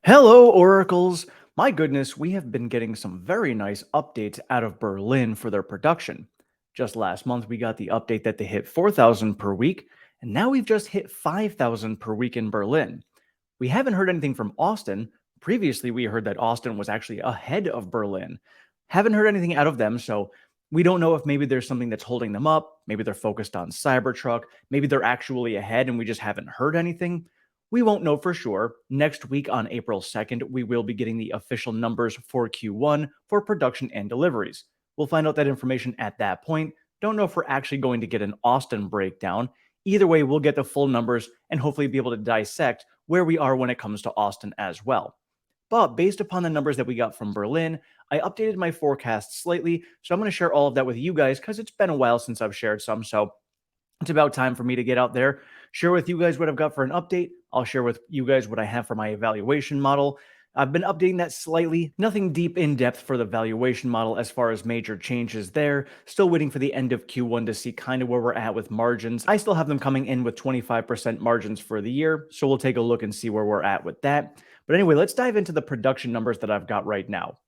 Hello, Oracles! My goodness, we have been getting some very nice updates out of Berlin for their production. Just last month, we got the update that they hit 4,000 per week, and now we've just hit 5,000 per week in Berlin. We haven't heard anything from Austin. Previously, we heard that Austin was actually ahead of Berlin. Haven't heard anything out of them, so we don't know if maybe there's something that's holding them up. Maybe they're focused on Cybertruck. Maybe they're actually ahead and we just haven't heard anything. We won't know for sure. Next week on April 2nd, we will be getting the official numbers for Q1 for production and deliveries. We'll find out that information at that point. Don't know if we're actually going to get an Austin breakdown. Either way, we'll get the full numbers and hopefully be able to dissect where we are when it comes to Austin as well. But based upon the numbers that we got from Berlin, I updated my forecast slightly. So I'm going to share all of that with you guys because it's been a while since I've shared some. So it's about time for me to get out there, share with you guys what I've got for an update. I'll share with you guys what I have for my evaluation model. I've been updating that slightly, nothing deep in depth for the valuation model as far as major changes there. Still waiting for the end of Q1 to see kind of where we're at with margins. I still have them coming in with 25% margins for the year, so we'll take a look and see where we're at with that. But anyway, let's dive into the production numbers that I've got right now.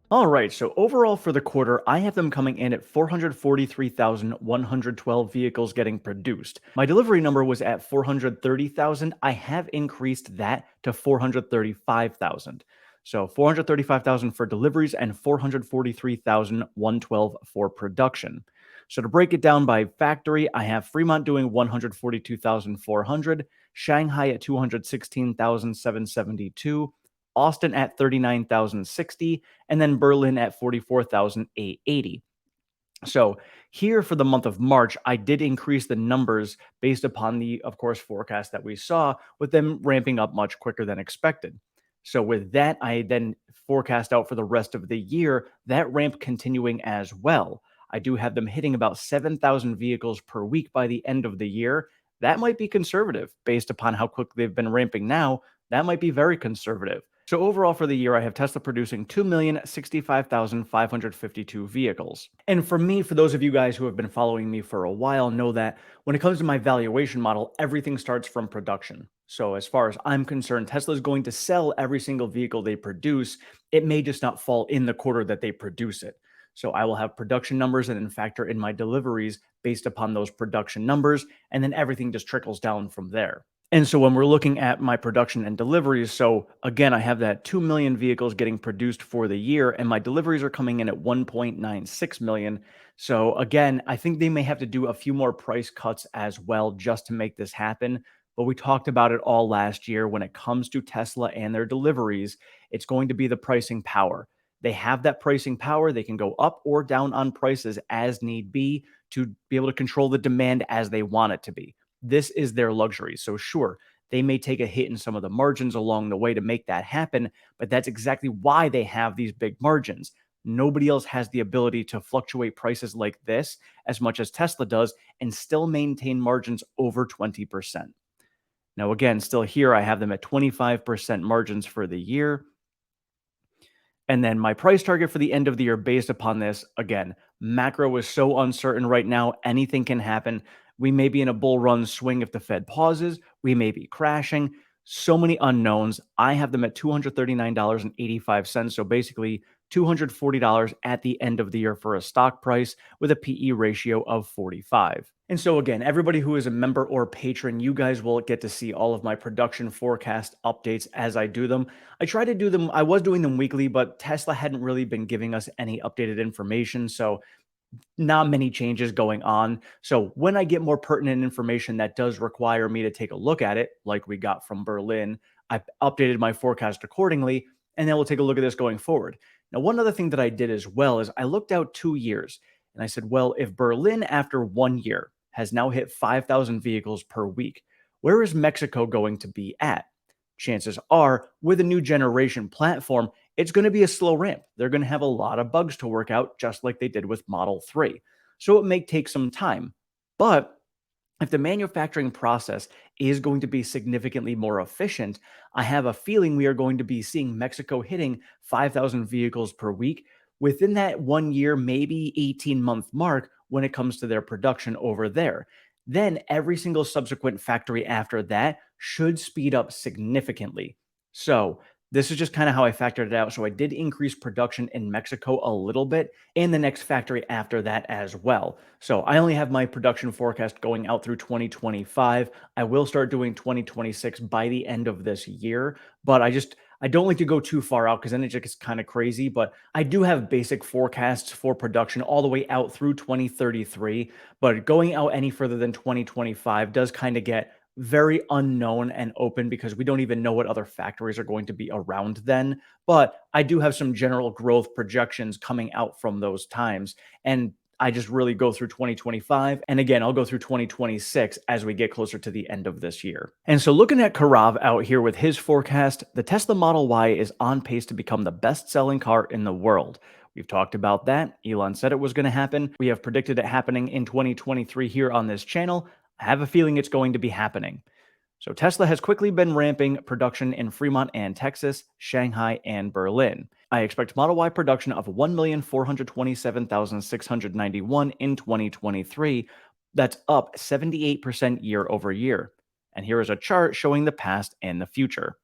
All right, so overall for the quarter, I have them coming in at 443,112 vehicles getting produced. My delivery number was at 430,000. I have increased that to 435,000. So 435,000 for deliveries and 443,112 for production. So to break it down by factory, I have Fremont doing 142,400, Shanghai at 216,772, Austin at 39,060, and then Berlin at 44,880. So here for the month of March, I did increase the numbers based upon the, of course, forecast that we saw with them ramping up much quicker than expected. So with that, I then forecast out for the rest of the year that ramp continuing as well. I do have them hitting about 7,000 vehicles per week by the end of the year. That might be conservative based upon how quick they've been ramping now. That might be very conservative. So overall for the year, I have Tesla producing 2,065,552 vehicles. And for me, for those of you guys who have been following me for a while, know that when it comes to my valuation model, everything starts from production. So as far as I'm concerned, Tesla is going to sell every single vehicle they produce. It may just not fall in the quarter that they produce it. So I will have production numbers and then factor in my deliveries based upon those production numbers, and then everything just trickles down from there. And so when we're looking at my production and deliveries, so again, I have that 2 million vehicles getting produced for the year, and my deliveries are coming in at 1.96 million. So again, I think they may have to do a few more price cuts as well just to make this happen. But we talked about it all last year. When it comes to Tesla and their deliveries, it's going to be the pricing power. They have that pricing power. They can go up or down on prices as need be to be able to control the demand as they want it to be. This is their luxury. So, sure, they may take a hit in some of the margins along the way to make that happen, but that's exactly why they have these big margins. Nobody else has the ability to fluctuate prices like this as much as Tesla does and still maintain margins over 20%. Now, again, still here, I have them at 25% margins for the year. And then my price target for the end of the year based upon this, again, macro is so uncertain right now. Anything can happen. We may be in a bull run swing if the Fed pauses. We may be crashing. So many unknowns. I have them at $239.85. So basically $240 at the end of the year for a stock price with a PE ratio of 45. And so again, everybody who is a member or patron, you guys will get to see all of my production forecast updates as I do them. I try to do them, I was doing them weekly, but Tesla hadn't really been giving us any updated information. So not many changes going on. So when I get more pertinent information that does require me to take a look at it, like we got from Berlin, I updated my forecast accordingly, and then we'll take a look at this going forward. Now, one other thing that I did as well is I looked out 2 years and I said, well, if Berlin after 1 year has now hit 5,000 vehicles per week, where is Mexico going to be at? Chances are, with a new generation platform, it's going to be a slow ramp. They're going to have a lot of bugs to work out, just like they did with Model 3. So it may take some time. But if the manufacturing process is going to be significantly more efficient, I have a feeling we are going to be seeing Mexico hitting 5,000 vehicles per week. Within that 1 year, maybe 18-month mark, when it comes to their production over there. Then every single subsequent factory after that should speed up significantly. So, this is just kind of how I factored it out. So, I did increase production in Mexico a little bit and the next factory after that as well. So, I only have my production forecast going out through 2025. I will start doing 2026 by the end of this year, but I don't like to go too far out because then it just gets kind of crazy. But I do have basic forecasts for production all the way out through 2033. But going out any further than 2025 does kind of get very unknown and open because we don't even know what other factories are going to be around then. But I do have some general growth projections coming out from those times. And I just really go through 2025. And again, I'll go through 2026 as we get closer to the end of this year. And so looking at Karav out here with his forecast, the Tesla Model Y is on pace to become the best selling car in the world. We've talked about that. Elon said it was going to happen. We have predicted it happening in 2023 here on this channel. I have a feeling it's going to be happening. So Tesla has quickly been ramping production in Fremont and Texas, Shanghai, and Berlin. I expect Model Y production of 1,427,691 in 2023. That's up 78% year over year. And here is a chart showing the past and the future.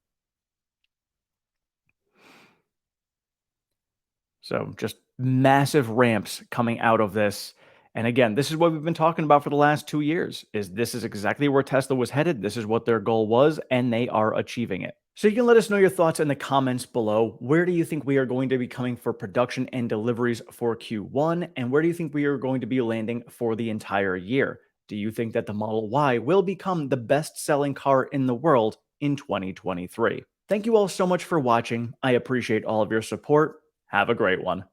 So just massive ramps coming out of this. And again, this is what we've been talking about for the last 2 years. Is this is exactly where Tesla was headed. This is what their goal was, and they are achieving it. So you can let us know your thoughts in the comments below. Where do you think we are going to be coming for production and deliveries for Q1? And where do you think we are going to be landing for the entire year? Do you think that the Model Y will become the best-selling car in the world in 2023? Thank you all so much for watching. I appreciate all of your support. Have a great one.